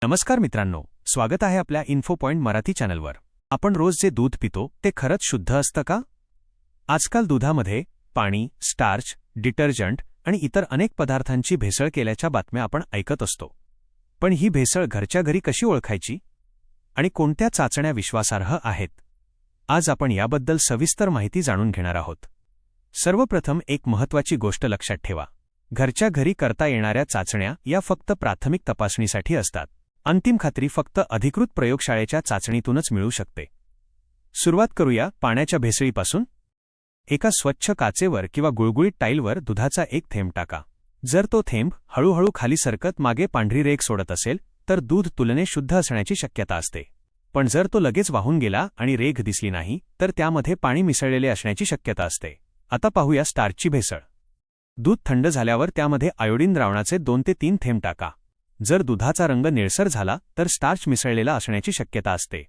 नमस्कार मित्रांनो, स्वागत आहे आपल्या इन्फो पॉइंट मराठी चॅनलवर। आपण रोज जे दूध पितो ते खरंच शुद्ध असतं का? आजकाल दुधामध्ये पाणी, स्टार्च, डिटर्जंट आणि इतर अनेक पदार्थांची भेसळ केल्याच्या बातम्या आपण ऐकत असतो। पण ही भेसळ घरच्या घरी कशी ओळखायची आणि कोणत्या चाचण्या विश्वासार्ह आहेत? आज आपण याबद्दल सविस्तर माहिती जाणून घेणार आहोत। सर्वप्रथम एक महत्त्वाची गोष्ट लक्षात ठेवा, घरच्या घरी करता येणाऱ्या चाचण्या या फक्त प्राथमिक तपासणीसाठी असतात। अंतिम खात्री फक्त अधिकृत प्रयोगशाळेच्या चाचणीतूनच मिळू शकते। सुरुवात करूया पाण्याच्या भेसळीपासून। एका स्वच्छ काचेवर किंवा गुळगुळीत टाईलवर दुधाचा एक थेंब टाका। जर तो थेंब हळूहळू खाली सरकत मागे पांढरी रेघ सोडत असेल तर दूध तुलनेत शुद्ध असण्याची शक्यता असते। पण जर तो लगेच वाहून गेला आणि रेघ दिसली नाही तर त्यामध्ये पाणी मिसळलेले असण्याची शक्यता असते। आता पाहूया स्टार्चची भेसळ। दूध थंड झाल्यावर त्यामध्ये आयोडीन द्रावणाचे 2 ते 3 थेंब टाका। जर दुधाचा रंग निळसर झाला तर स्टार्च मिसळलेला असण्याची शक्यता असते।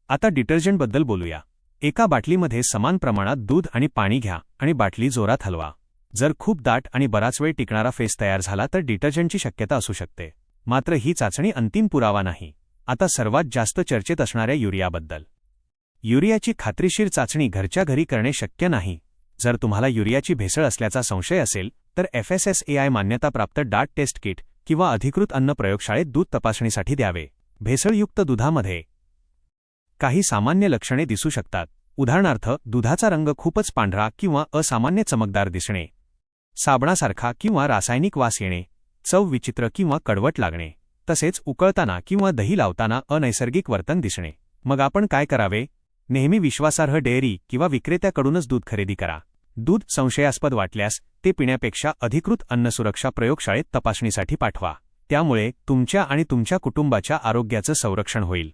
आता डिटर्जंटबद्दल बोलूया। एका बाटलीमध्ये समान प्रमाणात दूध आणि पाणी घ्या आणि बाटली जोरात हलवा। जर खूप दाट आणि बराच वेळ टिकणारा फेस तयार झाला तर डिटर्जंटची शक्यता असू शकते। मात्र ही चाचणी अंतिम पुरावा नाही। आता सर्वात जास्त चर्चेत असणाऱ्या युरियाबद्दल। युरियाची खात्रीशीर चाचणी घरच्या घरी करणे शक्य नाही। जर तुम्हाला युरियाची भेसळ असल्याचा संशय असेल तर FSSAI मान्यताप्राप्त डाट टेस्ट किट किंवा अधिकृत अन्न प्रयोगशाळेत दूध तपासणीसाठी द्यावे। भेसळयुक्त दुधामध्ये काही सामान्य लक्षणे दिसू शकतात। उदाहरणार्थ, दुधाचा रंग खूपच पांढरा किंवा असामान्य चमकदार दिसणे, साबणासारखा किंवा रासायनिक वास येणे, चव विचित्र किंवा कडवट लागणे, तसेच उकळताना किंवा दही लावताना अनैसर्गिक वर्तन दिसणे। मग आपण काय करावे? नेहमी विश्वासार्ह डेअरी किंवा विक्रेत्याकडूनच दूध खरेदी करा। दूध संशयास्पद वाटल्यास ते पिण्यापेक्षा अधिकृत अन्न सुरक्षा प्रयोगशाळेत तपासणीसाठी पाठवा। त्यामुळे तुमच्या आणि तुमच्या कुटुंबाच्या आरोग्याचं संरक्षण होईल।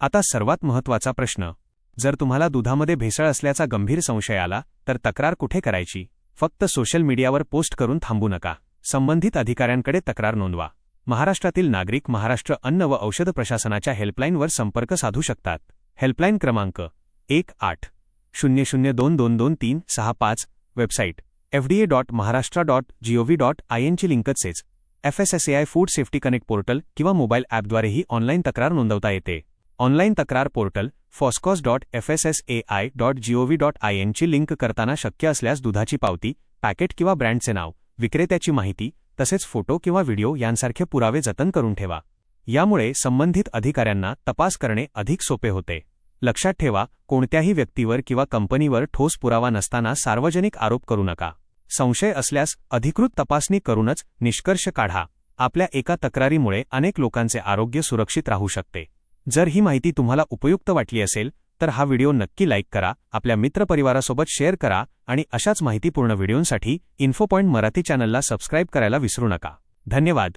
आता सर्वात महत्त्वाचा प्रश्न, जर तुम्हाला दुधामध्ये भेसळ असल्याचा गंभीर संशय आला तर तक्रार कुठे करायची? फक्त सोशल मीडियावर पोस्ट करून थांबू नका। संबंधित अधिकाऱ्यांकडे तक्रार नोंदवा। महाराष्ट्रातील नागरिक महाराष्ट्र अन्न व औषध प्रशासनाच्या हेल्पलाईनवर संपर्क साधू शकतात। हेल्पलाईन क्रमांक 1800222365। वेबसाईट fda.maharashtra.gov.in ची लिंक तसेच FSSAI food safety connect portal किंवा मोबाईल ॲपद्वारेही ऑनलाईन तक्रार नोंदवता येते। ऑनलाईन तक्रार पोर्टल foscos.fssai.gov.in ची लिंक करताना शक्य असल्यास दुधाची पावती, पॅकेट किंवा ब्रँडचे नाव, विक्रेत्याची माहिती तसेच फोटो किंवा व्हिडिओ यांसारखे पुरावे जतन करून ठेवा। यामुळे संबंधित अधिकाऱ्यांना तपास करणे अधिक सोपे होते। लक्षात ठेवा, कोणत्याही व्यक्तीवर किंवा कंपनीवर ठोस पुरावा नसताना सार्वजनिक आरोप करू नका। संशय असल्यास अधिकृत तपासणी करूनच निष्कर्ष काढा। आपल्या एका तक्रारीमुळे अनेक लोकांचे आरोग्य सुरक्षित राहू शकते। जर ही माहिती तुम्हाला उपयुक्त वाटली असेल तर हा व्हिडिओ नक्की लाईक करा, आपल्या मित्रपरिवारासोबत शेअर करा आणि अशाच माहितीपूर्ण व्हिडिओंसाठी इन्फो पॉइंट मराठी चॅनलला सबस्क्राईब करायला विसरू नका। धन्यवाद।